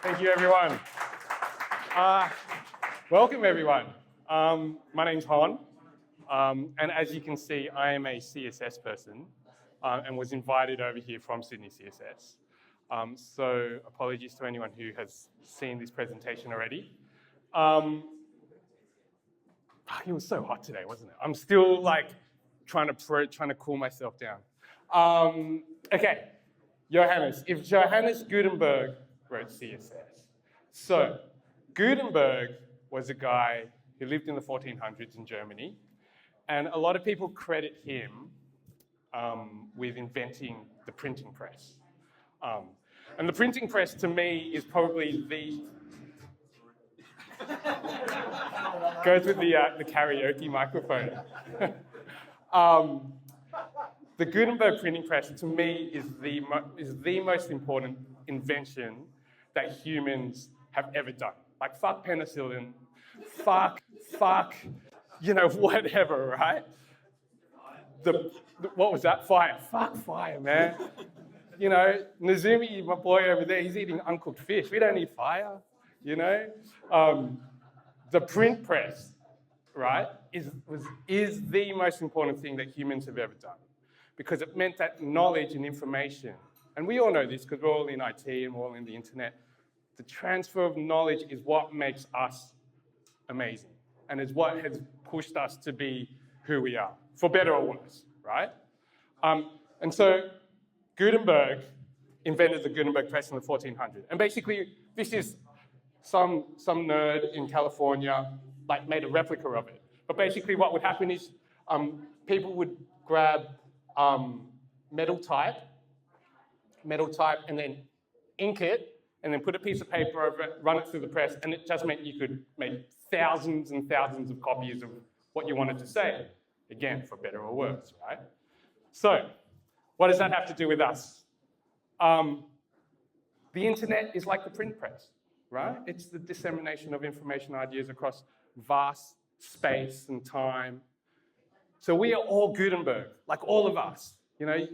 Thank you, everyone. Welcome, everyone. My name's Hon, and as you can see, I am a CSS person and was invited over here from Sydney CSS. So apologies to anyone who has seen this presentation already. It was so hot today, wasn't it? I'm still like trying to cool myself down. Okay, Johannes. If Johannes Gutenberg wrote CSS, so Gutenberg was a guy who lived in the 1400s in Germany, and a lot of people credit him with inventing the printing press. And the printing press, to me, is probably the... Goes with the karaoke microphone. The Gutenberg printing press, to me, is the most important invention that humans have ever done. Like, fuck penicillin, fuck, whatever, right? What was that? Fire. Fuck fire, man. You know, Nazumi, my boy over there, he's eating uncooked fish. We don't need fire, you know? The print press, right, is the most important thing that humans have ever done, because it meant that knowledge and information, and we all know this because we're all in IT and we're all in the internet, the transfer of knowledge is what makes us amazing and is what has pushed us to be who we are, for better or worse, right? And so Gutenberg invented the Gutenberg press in the 1400s. And basically, this is some nerd in California like made a replica of it. But basically what would happen is people would grab metal type and then ink it and then put a piece of paper over it, run it through the press, and it just meant you could make thousands and thousands of copies of what you wanted to say. Again, for better or worse, right? So, what does that have to do with us? The internet is like the print press, right? It's the dissemination of information and ideas across vast space and time. So we are all Gutenberg, like all of us. You know,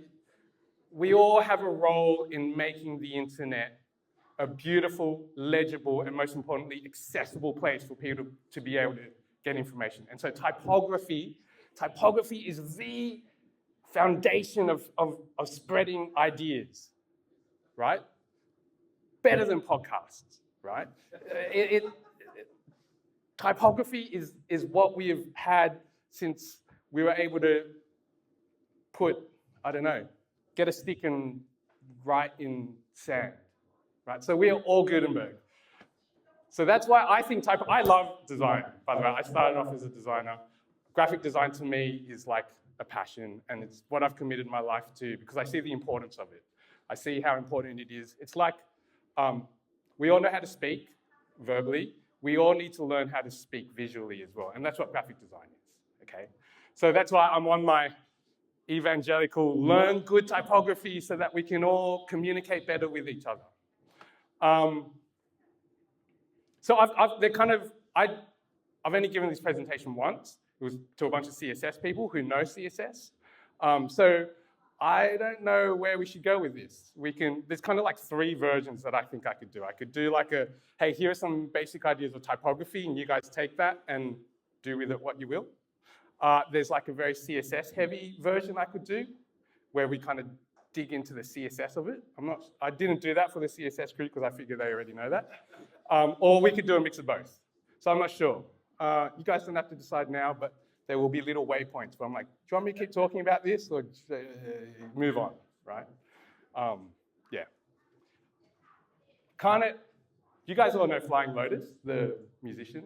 we all have a role in making the internet a beautiful, legible, and most importantly, accessible place for people to be able to get information. And so typography is the foundation of spreading ideas, right? Better than podcasts, right? Typography is what we have had since we were able to put, I don't know, get a stick and write in sand, right? So we are all Gutenberg. So that's why I think I love design, by the way. I started off as a designer. Graphic design to me is like a passion, and it's what I've committed my life to because I see the importance of it. I see how important it is. It's like we all know how to speak verbally. We all need to learn how to speak visually as well, and that's what graphic design is, okay? So that's why I'm on my evangelical learn good typography so that we can all communicate better with each other. So I've only given this presentation once. It was to a bunch of CSS people who know CSS. So I don't know where we should go with this. There's kind of like 3 versions that I think I could do. I could do like hey, here are some basic ideas of typography, and you guys take that and do with it what you will. There's like a very CSS-heavy version I could do, where we kind of dig into the CSS of it. I didn't do that for the CSS group because I figured they already know that. Or we could do a mix of both. So I'm not sure. You guys don't have to decide now, but there will be little waypoints where I'm like, do you want me to keep talking about this or move on, right? Yeah. You guys all know Flying Lotus, the musician,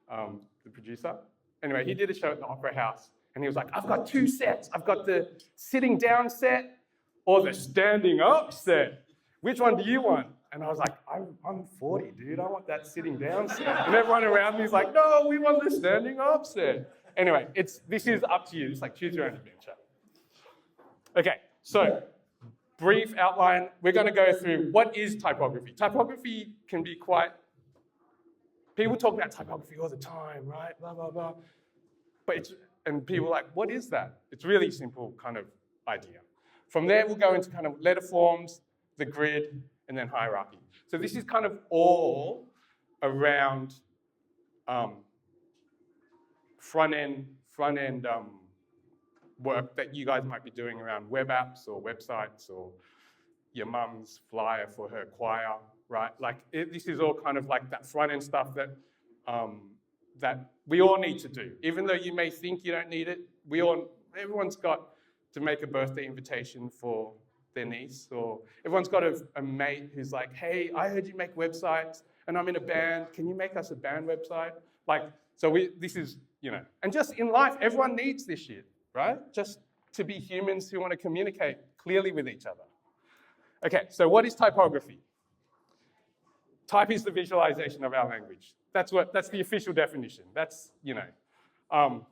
the producer? Anyway, he did a show at the Opera House, and he was like, I've got 2 sets. I've got the sitting down set or the standing up set. Which one do you want? And I was like, I'm 40, dude. I want that sitting down set. And everyone around me is like, no, we want the standing up set. Anyway, this is up to you. It's like choose your own adventure. Okay, so brief outline. We're going to go through what is typography. Typography can be quite... People talk about typography all the time, right? Blah, blah, blah. And people are like, what is that? It's really simple kind of idea. From there, we'll go into kind of letter forms, the grid, and then hierarchy. So this is kind of all around front-end work that you guys might be doing around web apps or websites or your mum's flyer for her choir, right? Like this is all kind of like that front-end stuff that that we all need to do. Even though you may think you don't need it, everyone's got to make a birthday invitation for their niece, or everyone's got a mate who's like, hey, I heard you make websites and I'm in a band, can you make us a band website? Like, so this is, you know, and just in life, everyone needs this shit, right? Just to be humans who want to communicate clearly with each other. Okay, so what is typography? Type is the visualization of our language. That's the official definition. That's, you know.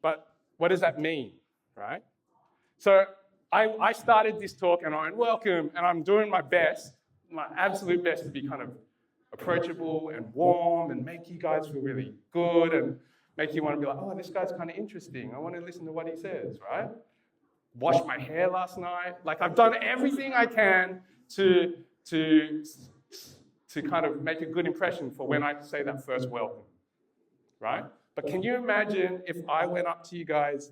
But what does that mean, right? So I started this talk and I went, welcome, and I'm doing my best, my absolute best to be kind of approachable and warm and make you guys feel really good and make you want to be like, oh, this guy's kind of interesting. I want to listen to what he says, right? Washed my hair last night. Like, I've done everything I can to kind of make a good impression for when I say that first welcome, right? But can you imagine if I went up to you guys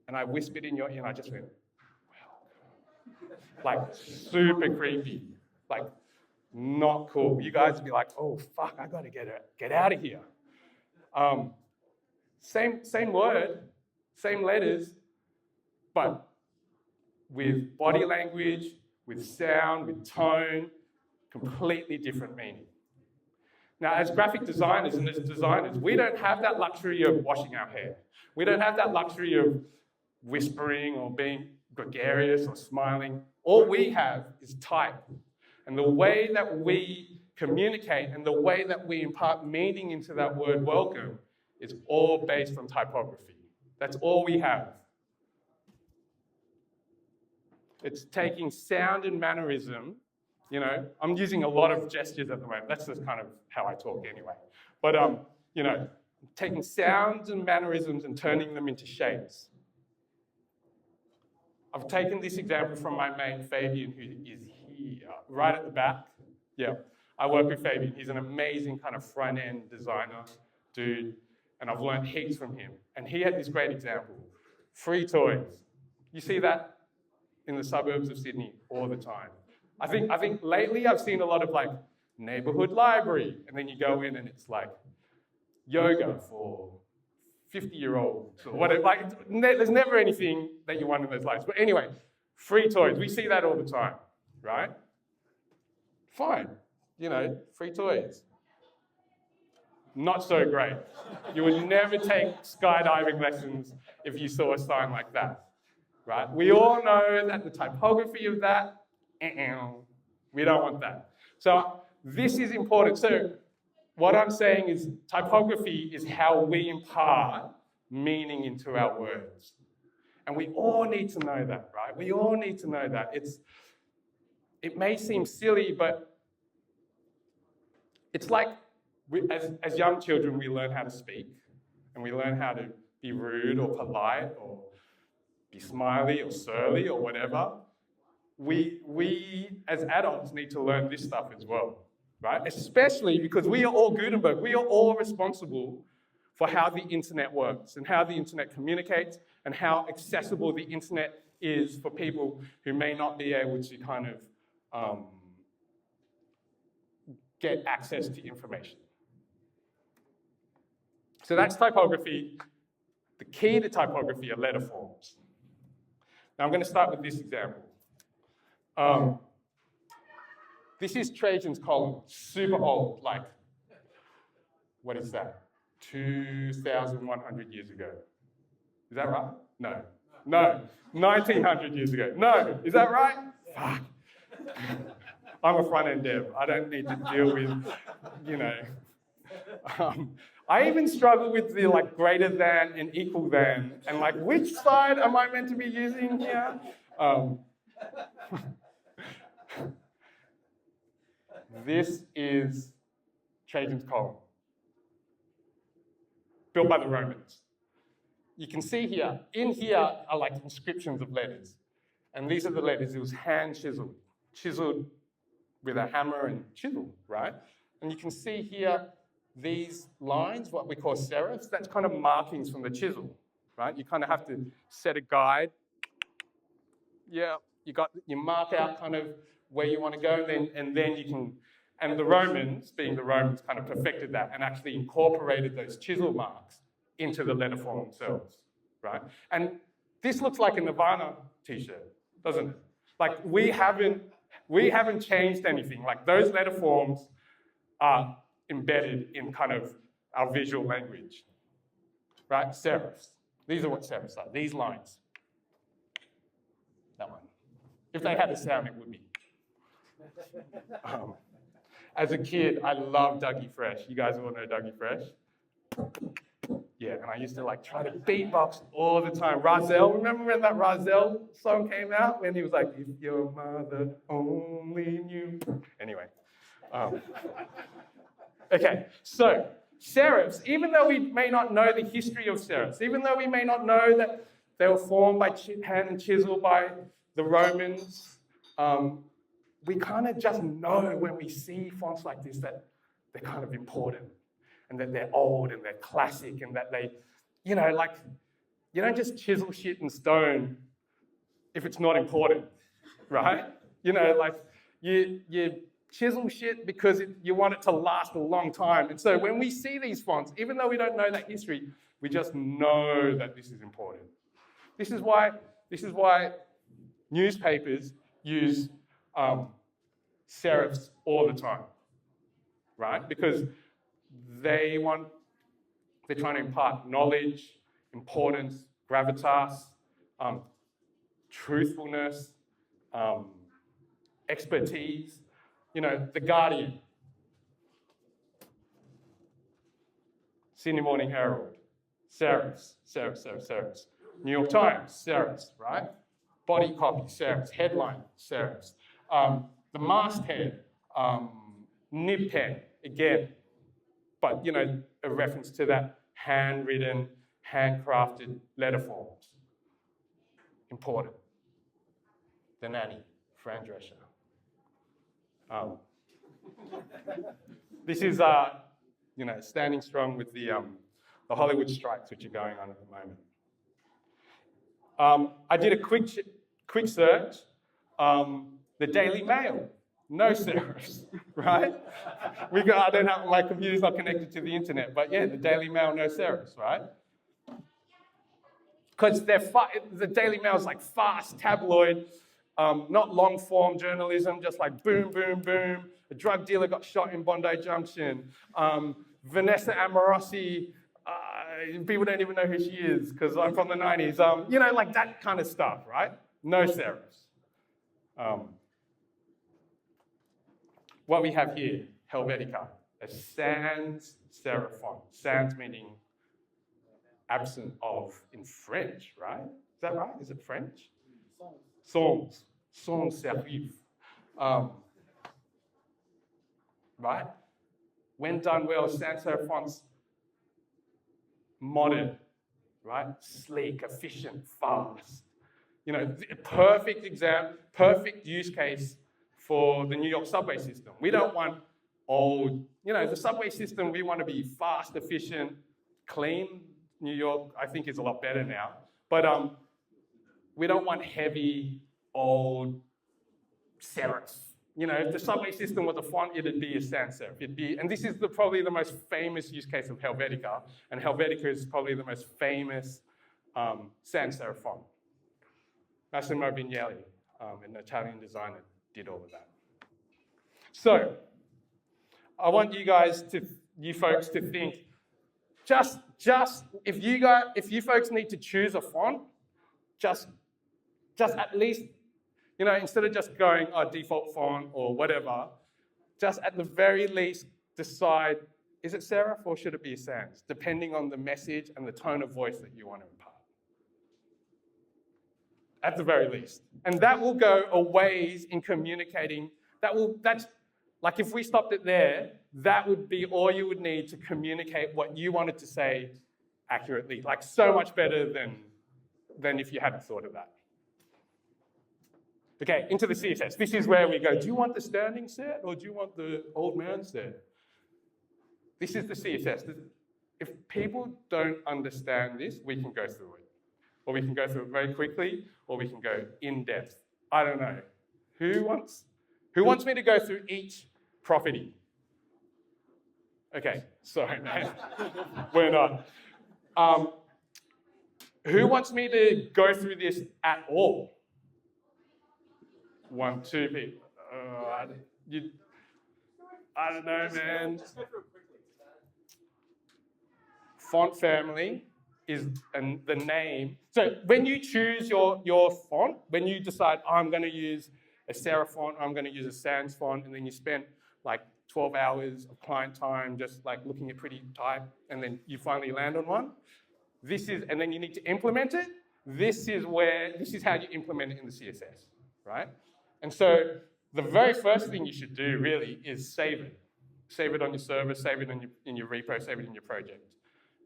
and I whispered in your ear and I just went, welcome. Like, super creepy. Like, not cool. You guys would be like, oh, fuck, I got to get out of here. Same word, same letters, but with body language, with sound, with tone, completely different meaning. Now, as graphic designers and as designers, we don't have that luxury of washing our hair. We don't have that luxury of whispering or being gregarious or smiling. All we have is type. And the way that we communicate and the way that we impart meaning into that word welcome is all based on typography. That's all we have. It's taking sound and mannerism. You know, I'm using a lot of gestures at the moment. That's just kind of how I talk anyway. But, you know, taking sounds and mannerisms and turning them into shapes. I've taken this example from my mate Fabian, who is here, right at the back. Yeah, I work with Fabian. He's an amazing kind of front-end designer dude, and I've learned heaps from him. And he had this great example. Free toys. You see that in the suburbs of Sydney all the time. I think lately I've seen a lot of like neighborhood library, and then you go in and it's like yoga for 50-year-olds or whatever. Like, there's never anything that you want in those lives. But anyway, free toys, we see that all the time, right? Fine, you know, free toys. Not so great. You would never take skydiving lessons if you saw a sign like that, right? We all know that the typography of that, we don't want that. So this is important. So what I'm saying is typography is how we impart meaning into our words. And we all need to know that, right? We all need to know that. It may seem silly, but it's like as young children, we learn how to speak, and we learn how to be rude or polite or be smiley or surly or whatever. We as adults need to learn this stuff as well, right? Especially because we are all Gutenberg. We are all responsible for how the internet works and how the internet communicates and how accessible the internet is for people who may not be able to kind of get access to information. So that's typography. The key to typography are letter forms. Now I'm going to start with this example. This is Trajan's column, super old, like, what is that? 2,100 years ago. Is that right? No. No. 1,900 years ago. No. Is that right? Fuck. I'm a front-end dev. I don't need to deal with, you know. I even struggle with the like greater than and equal than, and like which side am I meant to be using here? This is Trajan's column, built by the Romans. You can see here, in here are like inscriptions of letters. And these are the letters. It was hand chiseled with a hammer and chisel, right? And you can see here these lines, what we call serifs, that's kind of markings from the chisel, right? You kind of have to set a guide. Yeah, you mark out kind of where you want to go, and then you can, and the Romans, being the Romans, kind of perfected that and actually incorporated those chisel marks into the letter form themselves, right? And this looks like a Nirvana t-shirt, doesn't it? Like we haven't changed anything. Like those letter forms are embedded in kind of our visual language, right? Serifs. These are what serifs are, these lines. That one. If they had a sound, it would be. As a kid, I loved Dougie Fresh. You guys all know Dougie Fresh? Yeah, and I used to like try to beatbox all the time. Rahzel, remember when that Rahzel song came out? When he was like, if your mother only knew. Anyway. Okay, so serifs, even though we may not know the history of serifs, even though we may not know that they were formed by hand and chisel by the Romans, we kind of just know when we see fonts like this that they're kind of important and that they're old and they're classic and that they, you know, like, you don't just chisel shit in stone if it's not important, right? You know, like you chisel shit because you want it to last a long time. And so when we see these fonts, even though we don't know that history, we just know that this is important. This is why newspapers use serifs all the time, right? Because they're trying to impart knowledge, importance, gravitas, truthfulness, expertise. You know, The Guardian, Sydney Morning Herald, serifs. New York Times, serifs, right? Body copy, serifs. Headline, serifs. The masthead, nib pen, again, but, you know, a reference to that handwritten, handcrafted letter forms. Important. The Nanny, Fran Drescher. This is, you know, standing strong with the Hollywood strikes, which are going on at the moment. I did a quick search. The Daily Mail, no serifs, right? I don't have, my computer's not connected to the internet, but yeah, the Daily Mail, no serifs, right? Because the Daily Mail is like fast tabloid, not long form journalism, just like boom, boom, boom. A drug dealer got shot in Bondi Junction. Vanessa Amorosi, people don't even know who she is because I'm from the 90s. You know, like that kind of stuff, right? No serifs. What we have here, Helvetica, a sans serif font. Sans meaning absent of in French, right? Is that right? Is it French? Sans serif. Right? When done well, sans serif fonts, modern, right? Sleek, efficient, fast. You know, perfect use case for the New York subway system. We don't want old, you know, the subway system, we want to be fast, efficient, clean. New York, I think, is a lot better now. But we don't want heavy, old serifs. You know, if the subway system was a font, it'd be a sans serif. And this is probably the most famous use case of Helvetica, and Helvetica is probably the most famous sans serif font. Massimo Vignelli, an Italian designer, did all of that. So, I want you folks to think, just if you folks need to choose a font, just at least, you know, instead of just going default font or whatever, just at the very least decide, is it serif or should it be a sans, depending on the message and the tone of voice that you want to impart. At the very least. And that will go a ways in communicating. That's like if we stopped it there, that would be all you would need to communicate what you wanted to say accurately. Like so much better than if you hadn't thought of that. Okay, into the CSS. This is where we go, do you want the standing set or do you want the old man set? This is the CSS. If people don't understand this, we can go through it. Or we can go through it very quickly, or we can go in depth. I don't know. Who wants me to go through each property? Okay, sorry, man. We're not. Who wants me to go through this at all? 1, 2 people. I don't know, man. Font family is the name. So when you choose your font, when you decide, oh, I'm going to use a Serif font, I'm going to use a Sans font, and then you spend like 12 hours of client time just like looking at pretty type, and then you finally land on one. And then you need to implement it. This is how you implement it in the CSS, right? And so the very first thing you should do really is save it. Save it on your server, save it in your repo, save it in your project,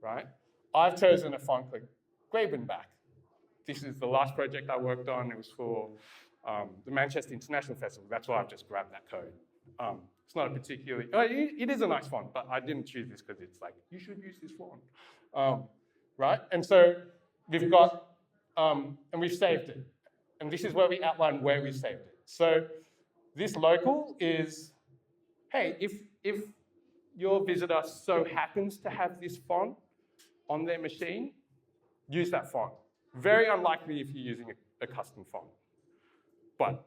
right? I've chosen a font called Gutenberg. This is the last project I worked on. It was for the Manchester International Festival. That's why I've just grabbed that code. It's not a particularly, it is a nice font, but I didn't choose this because it's like, you should use this font, right? And so we've got, and we've saved it. And this is where we outline where we saved it. So this local is, hey, if your visitor so happens to have this font on their machine, use that font. Very unlikely if you're using a custom font. But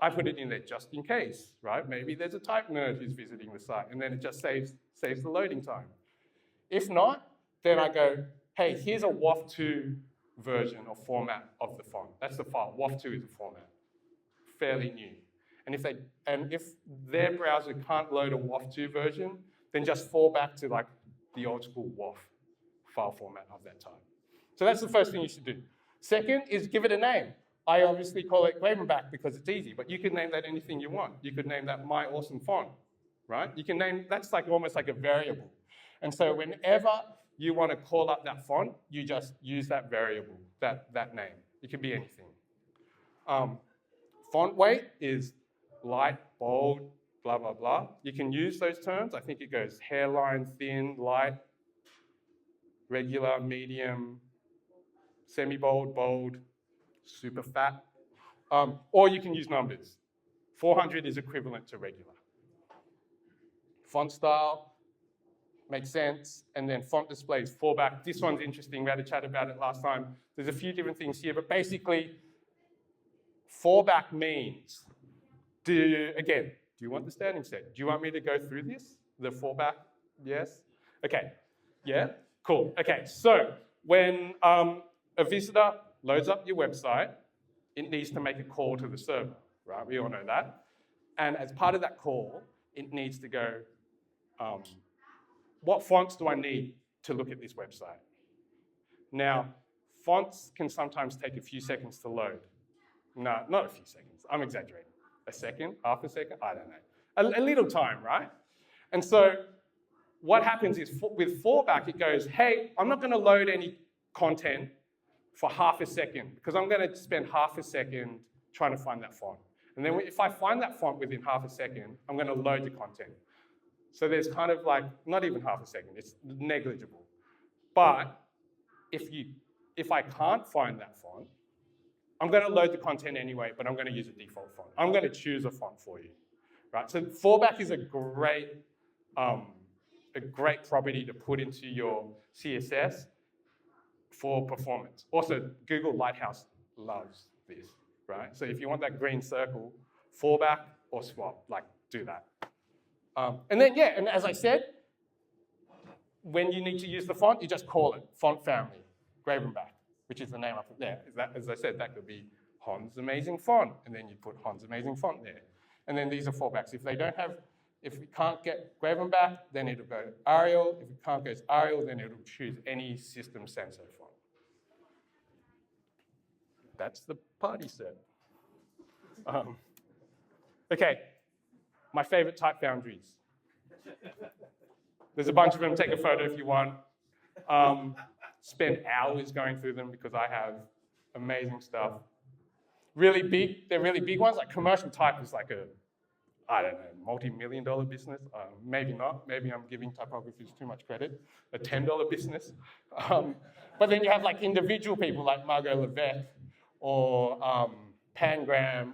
I put it in there just in case, right? Maybe there's a type nerd who's visiting the site, and then it just saves the loading time. If not, then I go, hey, here's a WAF2 version or format of the font. That's the file. WAF2 is the format. Fairly new. And if their browser can't load a WAF2 version, then just fall back to like the old school WAF file format of that type. So that's the first thing you should do. Second is give it a name. I obviously call it Gutenberg because it's easy, but you could name that anything you want. You could name that my awesome font, right? You can name, that's like almost like a variable. And so whenever you want to call up that font, you just use that variable, that name. It can be anything. Font weight is light, bold, blah, blah, blah. You can use those terms. I think it goes hairline, thin, light, regular, medium, semi-bold, bold, super fat. Or you can use numbers. 400 is equivalent to regular. Font style makes sense. And then font displays, fallback. This one's interesting. We had a chat about it last time. There's a few different things here, but basically, fallback means, do you want the standing set? Do you want me to go through this? The fallback? Yes? Okay. Yeah? Cool. Okay, so when a visitor loads up your website, it needs to make a call to the server, right? We all know that. And as part of that call, it needs to go, what fonts do I need to look at this website? Now, fonts can sometimes take a few seconds to load. No, not a few seconds. I'm exaggerating. A second, half a second, I don't know. A little time, right? And so what happens is with fallback, it goes, hey, I'm not going to load any content for half a second because I'm going to spend half a second trying to find that font. And then if I find that font within half a second, I'm going to load the content. So there's kind of like, not even half a second, it's negligible. But if I can't find that font, I'm going to load the content anyway, but I'm going to use a default font. I'm going to choose a font for you, right? So fallback is a great property to put into your CSS for performance. Also, Google Lighthouse loves this, right? So if you want that green circle, fallback or swap, like do that. And then, yeah, and as I said, when you need to use the font, you just call it font family, Gutenberg, which is the name up there. As I said, that could be Hon's Amazing Font, and then you put Hon's Amazing Font there. And then these are fallbacks. If we can't get Gutenberg, then it'll go to Arial. If it can't go to Arial, then it'll choose any system sensor font. That's the party set. Okay, my favorite type boundaries. There's a bunch of them. Take a photo if you want. Spend hours going through them because I have amazing stuff. Really big, they're really big ones. Like commercial type is like a, I don't know, multi-million-dollar business. Maybe not. Maybe I'm giving typographers too much credit. A $10 business. But then you have like individual people like Margot Levesque or Pangram.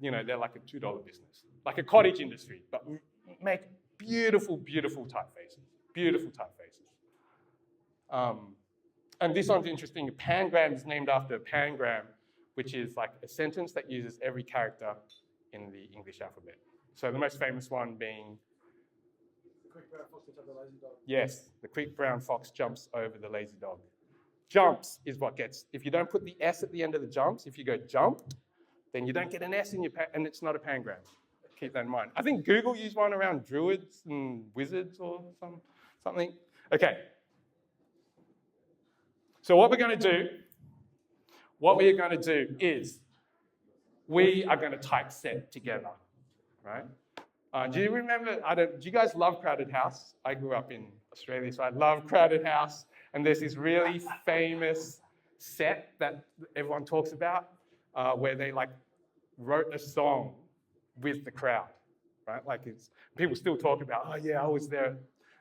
You know, they're like a $2 business. Like a cottage industry, but make beautiful, beautiful typefaces. Beautiful typefaces. And this one's interesting. Pangram is named after a pangram, which is like a sentence that uses every character in the English alphabet. So the most famous one being... The quick brown fox jumps over the lazy dog. Yes, the quick brown fox jumps over the lazy dog. Jumps is what gets... If you don't put the S at the end of the jumps, if you go jump, then you don't get an S in your... and it's not a pangram. Keep that in mind. I think Google used one around druids and wizards or something. Okay. So what we're going to do is we are going to typeset together, right? Do you remember, do you guys love Crowded House? I grew up in Australia, so I love Crowded House. And there's this really famous set that everyone talks about where they like wrote a song with the crowd, right? Like people still talk about, oh yeah, I was there at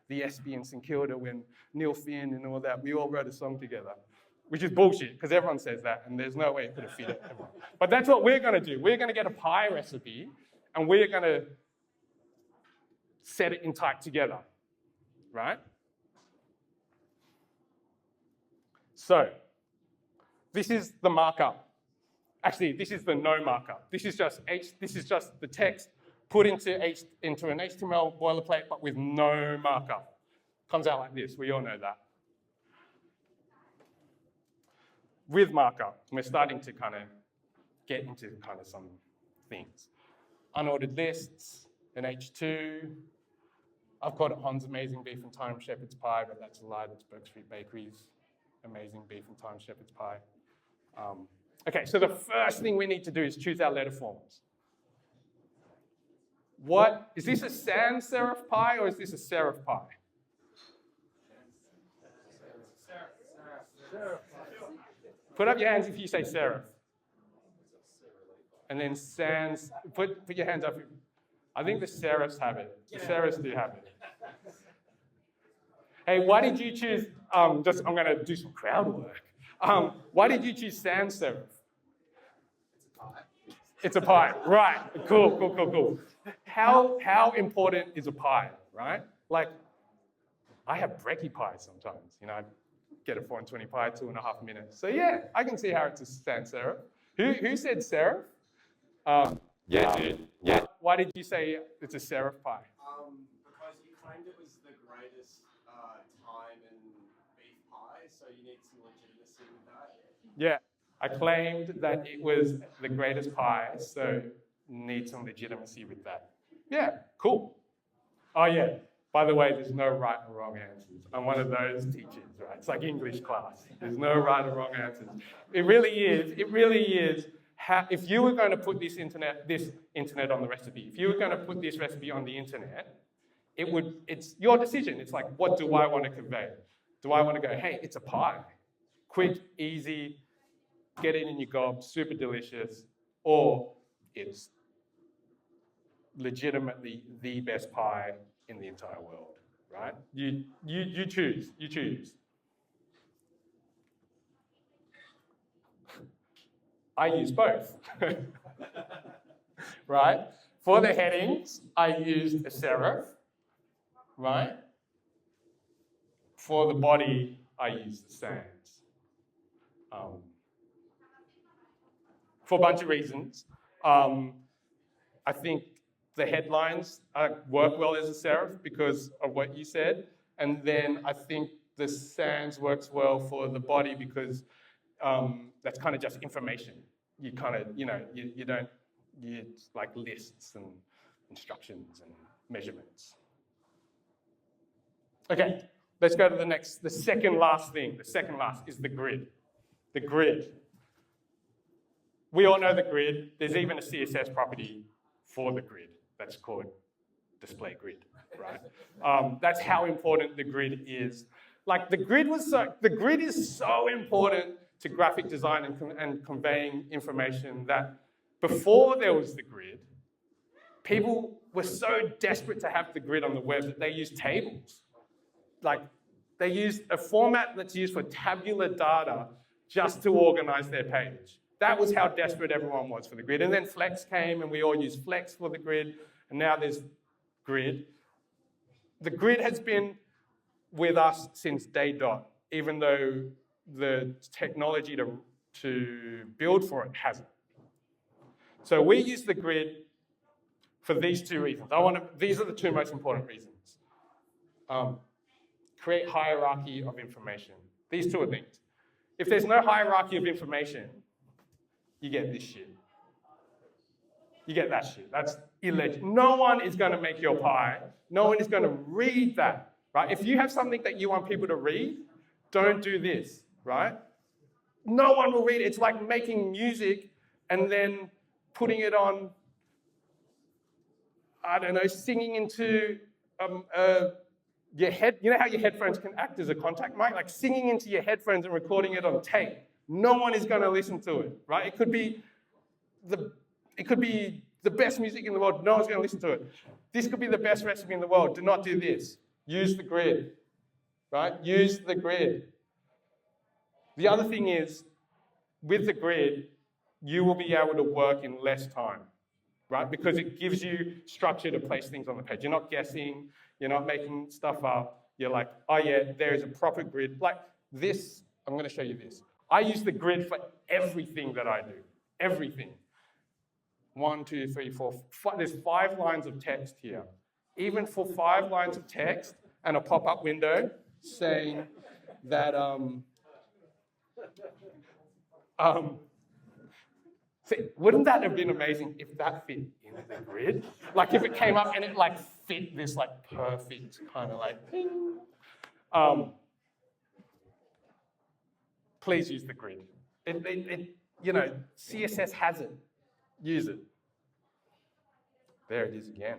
the ESPY in St Kilda when Neil Finn and all that, we all wrote a song together. Which is bullshit, because everyone says that, and there's no way it could have fit everyone. But that's what we're going to do. We're going to get a pie recipe, and we're going to set it in type together, right? So, this is the markup. Actually, this is the no markup. This is just the text put into an HTML boilerplate, but with no markup. Comes out like this. We all know that. With markup, we're starting to kind of get into kind of some things. Unordered lists, an H2. I've called it Hon's Amazing Beef and Thyme Shepherd's Pie, but that's a lie. That's Burke Street Bakery's Amazing Beef and Thyme Shepherd's Pie. Okay, so the first thing we need to do is choose our letter forms. What, is this a sans serif pie or is this a serif pie? Put up your hands if you say serif. And then sans, put your hands up. I think the serifs have it. The serifs do have it. Hey, why did you choose, I'm going to do some crowd work. Why did you choose sans serif? It's a pie, right? Cool. How important is a pie, right? Like, I have brekkie pie sometimes, you know, I get a 420 pie, 2.5 minutes. So yeah, I can see how it's a sans serif. Who said serif? Yeah, dude. Yeah. Why did you say it's a serif pie? Because you claimed it was the greatest time in beef pie, so you need some legitimacy with that. Yeah, I claimed that it was the greatest pie, so need some legitimacy with that. Yeah, cool. Oh yeah, by the way, there's no right or wrong answers. I'm one of those teachers, right? It's like English class. There's no right or wrong answers. It really is. If you were going to put this internet on the recipe, if you were going to put this recipe on the internet, it's your decision. It's like, what do I want to convey? Do I want to go, hey, it's a pie. Quick, easy, get it in your gob, super delicious, or it's legitimately the best pie in the entire world, right? You choose. I use both, right? For the headings, I used a serif, right? For the body, I used the sans. For a bunch of reasons. I think the headlines work well as a serif because of what you said. And then I think the sans works well for the body because that's kind of just information. You kind of, it's like lists and instructions and measurements. Okay, let's go to the second last thing. The second last is the grid. The grid. We all know the grid. There's even a CSS property for the grid that's called display grid, right? That's how important the grid is. Like the grid is so important to graphic design and conveying information that before there was the grid, people were so desperate to have the grid on the web that they used tables. Like, they used a format that's used for tabular data just to organize their page. That was how desperate everyone was for the grid. And then Flex came, and we all used Flex for the grid, and now there's grid. The grid has been with us since day dot, even though the technology to build for it hasn't. So we use the grid for these two reasons. These are the two most important reasons. Create hierarchy of information. These two are linked. If there's no hierarchy of information, you get this shit. You get that shit. That's illegible. No one is going to make your pie. No one is going to read that, right? If you have something that you want people to read, don't do this, right? No one will read it. It's like making music and then putting it on, I don't know, singing into your head. You know how your headphones can act as a contact mic? Like singing into your headphones and recording it on tape. No one is going to listen to it, right? It could be the best music in the world. No one's going to listen to it. This could be the best recipe in the world. Do not do this. Use the grid, right? Use the grid. The other thing is, with the grid, you will be able to work in less time, right? Because it gives you structure to place things on the page. You're not guessing. You're not making stuff up. You're like, oh yeah, there is a proper grid. Like this, I'm going to show you this. I use the grid for everything that I do. Everything. 1, 2, 3, 4, 5. There's 5 lines of text here. Even for 5 lines of text and a pop-up window saying that wouldn't that have been amazing if that fit in the grid? Like if it came up and it like fit this like perfect kind of like ping. Please use the grid. You know, CSS has it. Use it. There it is again.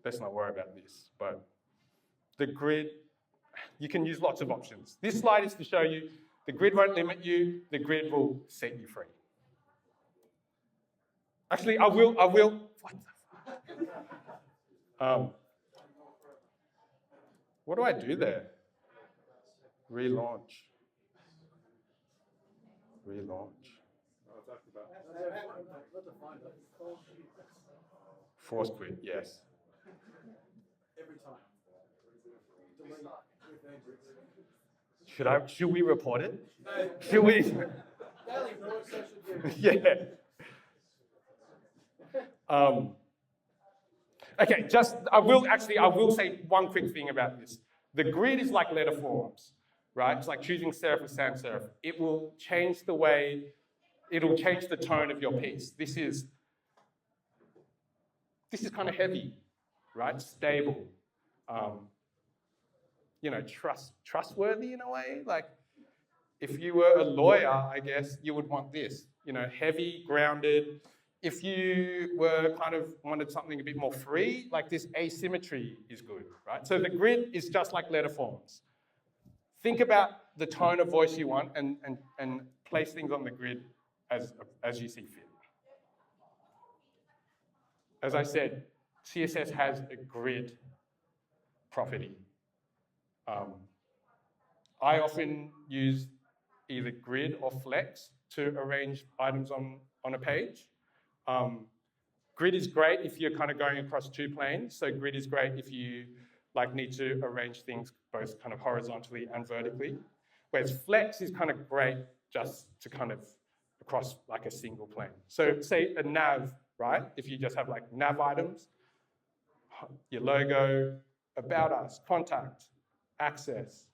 Let's not worry about this, but the grid, you can use lots of options. This slide is to show you the grid won't limit you, the grid will set you free. Actually, I will, what the fuck? What do I do there? Relaunch. Force quit, yes. Every time. Should we report it? Should we? Yeah. Okay, I will say one quick thing about this. The grid is like letter forms, right? It's like choosing serif or sans serif. It will change the way, it'll change the tone of your piece. This is kind of heavy, right? Stable. You know, trustworthy in a way. Like, if you were a lawyer, I guess you would want this. You know, heavy, grounded. If you were wanted something a bit more free, like this asymmetry is good, right? So the grid is just like letter forms. Think about the tone of voice you want and place things on the grid as you see fit. As I said, CSS has a grid property. I often use either grid or flex to arrange items on a page. Grid is great if you're kind of going across 2 planes. So grid is great if you need to arrange things both kind of horizontally and vertically. Whereas flex is kind of great just to kind of across like a single plane. So say a nav, right? If you just have like nav items, your logo, about us, contact, access,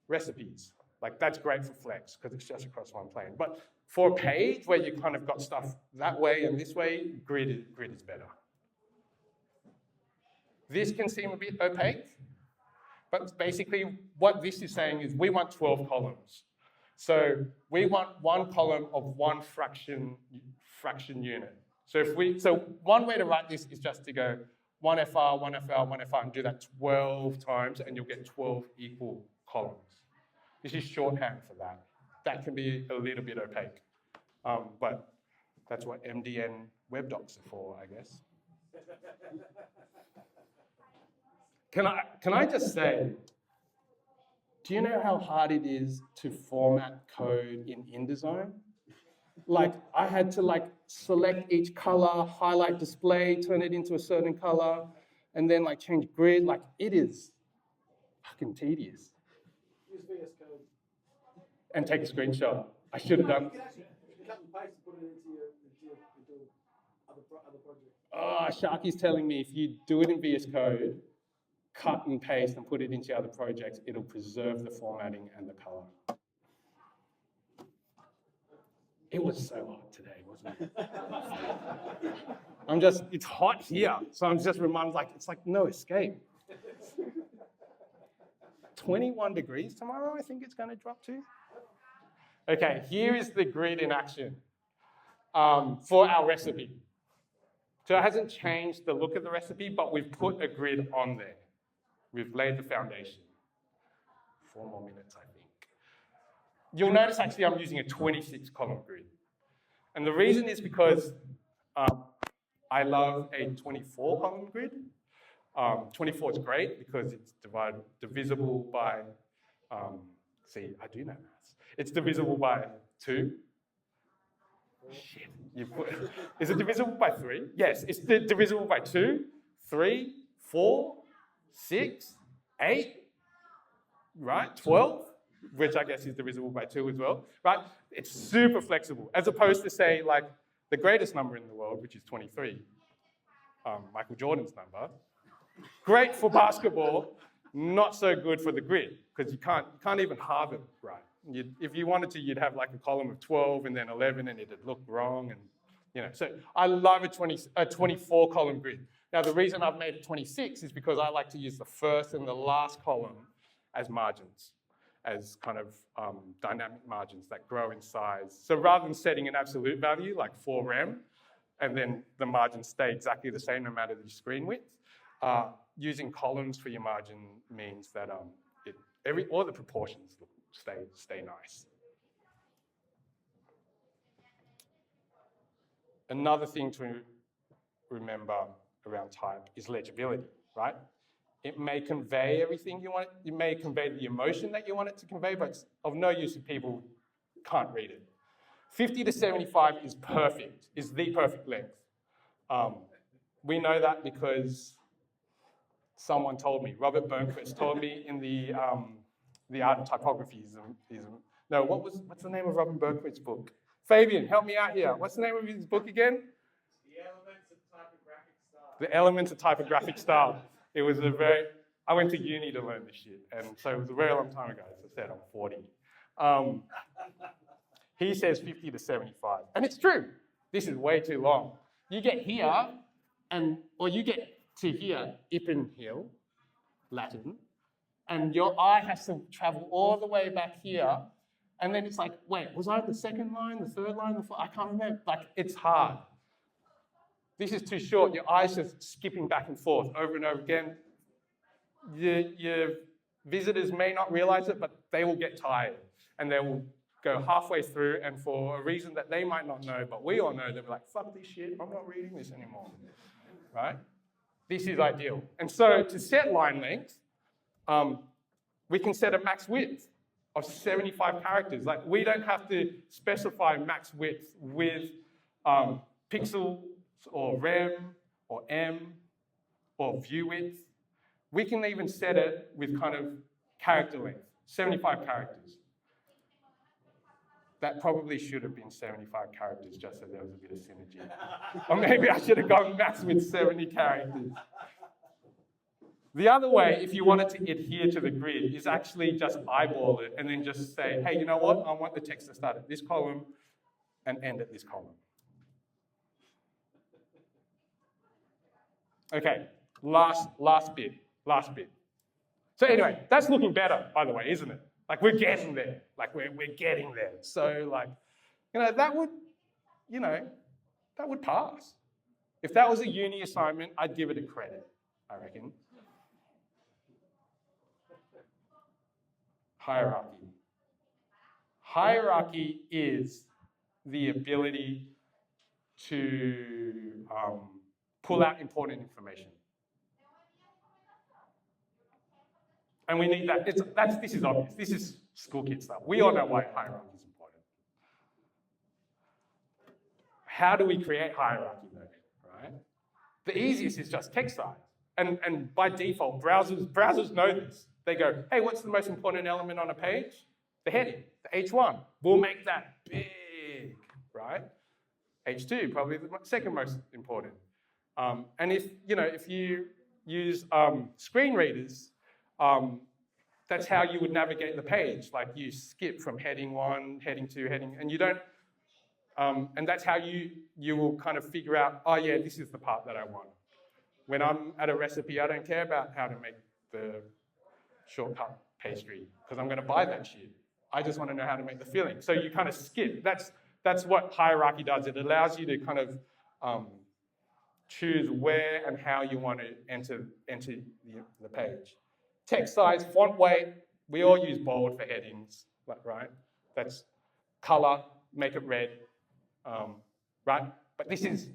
recipes. Like that's great for flex because it's just across one plane. But for a page where you kind of got stuff that way and this way, grid is better. This can seem a bit opaque, but basically what this is saying is we want 12 columns. So we want 1 column of 1 fraction unit. So one way to write this is just to go 1 FR, 1 FR, 1 FR, and do that 12 times, and you'll get 12 equal columns. This is shorthand for that. That can be a little bit opaque, but that's what MDN web docs are for, I guess. Can I just say, do you know how hard it is to format code in InDesign? Like, I had to like select each color, highlight display, turn it into a certain color, and then like change grid. Like, it is fucking tedious. Use VS Code. And take a screenshot. I should have done. You can actually cut and paste and put it into your other project. Oh, Sharky's telling me if you do it in VS Code, cut and paste and put it into other projects, it'll preserve the formatting and the color. It was so hot today, wasn't it? It's hot here, so I'm just reminded, like, it's like no escape. 21 degrees tomorrow, I think it's going to drop to. Okay, here is the grid in action for our recipe. So it hasn't changed the look of the recipe, but we've put a grid on there. We've laid the foundation. 4 more minutes, I think. You'll notice actually I'm using a 26 column grid. And the reason is because I love a 24 column grid. 24 is great because it's divisible by, see, I do know maths. It's divisible by 2. Shit, is it divisible by 3? Yes, it's divisible by 2, 3, 4, 6, 8, right, 12, which I guess is divisible by 2 as well, right? It's super flexible, as opposed to, say, like, the greatest number in the world, which is 23, Michael Jordan's number. Great for basketball, not so good for the grid, because you can't even halve it right. If you wanted to, you'd have like a column of 12 and then 11, and it'd look wrong, and So I love a 24 column grid. Now the reason I've made it 26 is because I like to use the first and the last column as margins, as kind of dynamic margins that grow in size. So rather than setting an absolute value like 4 rem, and then the margins stay exactly the same no matter the screen width, using columns for your margin means that all the proportions stay nice. Another thing to remember around type is legibility, right? It may convey everything you want. It may convey the emotion that you want it to convey, but it's of no use if people can't read it. 50 to 75 is perfect, is the perfect length. We know that because someone told me, Robert Bernquist told me in the Art of Typography. What's the name of Robert Bernquist's book? Fabian, help me out here. What's the name of his book again? The Elements of Typographic Style. The Elements of Typographic Style. It was I went to uni to learn this shit, and so it was a very long time ago. As I said, I'm 40. He says 50 to 75, and it's true. This is way too long. You get here, or you get to here, Ippenhill, Latin, and your eye has to travel all the way back here, and then it's like, wait, was I on the second line, the third line, the fourth? I can't remember. Like, it's hard. This is too short. Your eye's just skipping back and forth over and over again. Your visitors may not realize it, but they will get tired, and they will go halfway through, and for a reason that they might not know, but we all know, they'll be like, fuck this shit, I'm not reading this anymore, right? This is ideal. And so to set line length, we can set a max width of 75 characters. Like, we don't have to specify max width with pixels or rem or m or view width. We can even set it with kind of character length, 75 characters. That probably should have been 75 characters just so there was a bit of synergy. Or maybe I should have gone max with 70 characters. The other way, if you wanted to adhere to the grid, is actually just eyeball it and then just say, hey, you know what? I want the text to start at this column and end at this column. Okay, last bit. So anyway, that's looking better, by the way, isn't it? Like, we're getting there. Like, we're getting there. So, like, that would pass. If that was a uni assignment, I'd give it a credit, I reckon. hierarchy? Hierarchy is the ability to pull out important information. And we need that. This is obvious. This is school kid stuff. We all know why hierarchy is important. How do we create hierarchy though, right? The easiest is just text size. And by default, browsers know this. They go, hey, what's the most important element on a page? The heading, the H1. We'll make that big, right? H2, probably the second most important. And if you use screen readers, that's how you would navigate the page. Like you skip from heading 1, heading 2, heading, and you don't, and that's how you will kind of figure out, oh yeah, this is the part that I want. When I'm at a recipe, I don't care about how to make the shortcut pastry because I'm going to buy that shit. I just want to know how to make the filling. So you kind of skip. That's what hierarchy does. It allows you to kind of choose where and how you want to enter the page. Text size, font weight. We all use bold for headings, right? That's color, make it red, right? But this is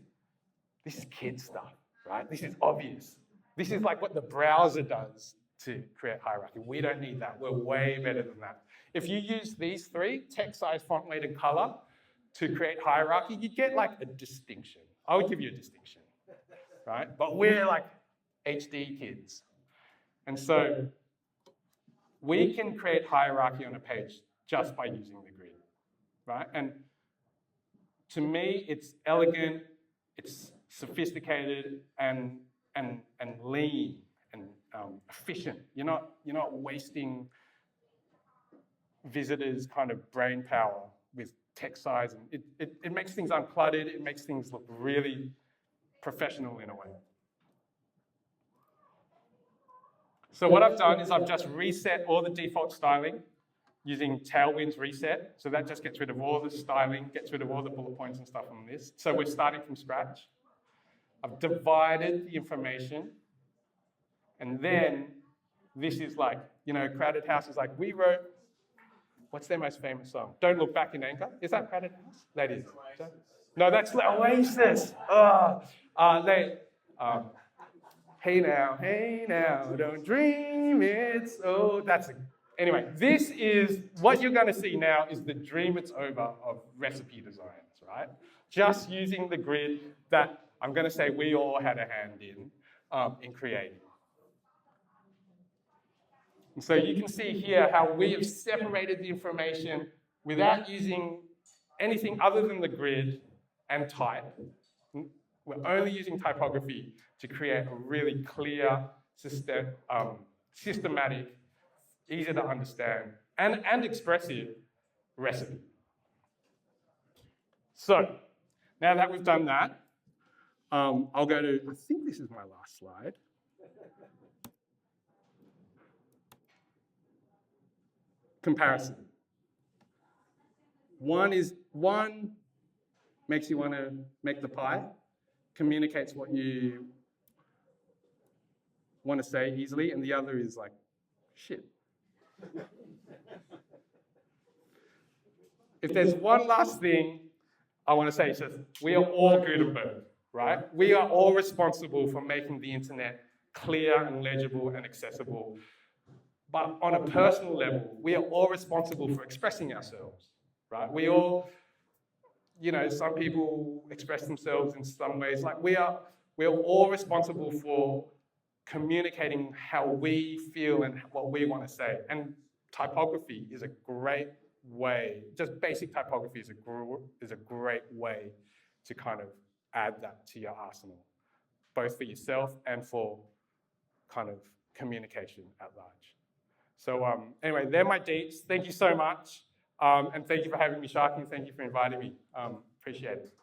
kid stuff, right? This is obvious. This is like what the browser does to create hierarchy. We don't need that. We're way better than that. If you use these three, text size, font weight, and color, to create hierarchy, you get like a distinction. I would give you a distinction, right? But we're like HD kids. And so we can create hierarchy on a page just by using the grid, right? And to me, it's elegant, it's sophisticated, and lean and efficient. You're not wasting visitors' kind of brain power with text size. And it makes things uncluttered. It makes things look really professional in a way. So what I've done is I've just reset all the default styling using Tailwind's reset. So that just gets rid of all the styling, gets rid of all the bullet points and stuff on this. So we're starting from scratch. I've divided the information. And then this is like, Crowded House is like, we wrote, what's their most famous song? Don't Look Back in Anger. Is that Crowded House? That is. No, that's Oasis. Hey now, don't dream it's oh. Anyway, this is, what you're going to see now is the dream it's over of recipe designs, right? Just using the grid that I'm going to say we all had a hand in creating. And so you can see here how we have separated the information without using anything other than the grid and type. We're only using typography to create a really clear, systematic, easy to understand, and expressive recipe. So, now that we've done that, I'll go to, I think this is my last slide. Comparison. One makes you want to make the pie, communicates what you want to say easily, and the other is like, shit. If there's one last thing I want to say, it's just we are all Gutenberg, right? We are all responsible for making the internet clear and legible and accessible. But on a personal level, we are all responsible for expressing ourselves, right? We all, some people express themselves in some ways. Like we're all responsible for communicating how we feel and what we want to say. And typography is a great way, just basic typography is a great way to kind of add that to your arsenal, both for yourself and for kind of communication at large. So anyway, they're my deets. Thank you so much. And thank you for having me, Sharky. Thank you for inviting me. Appreciate it.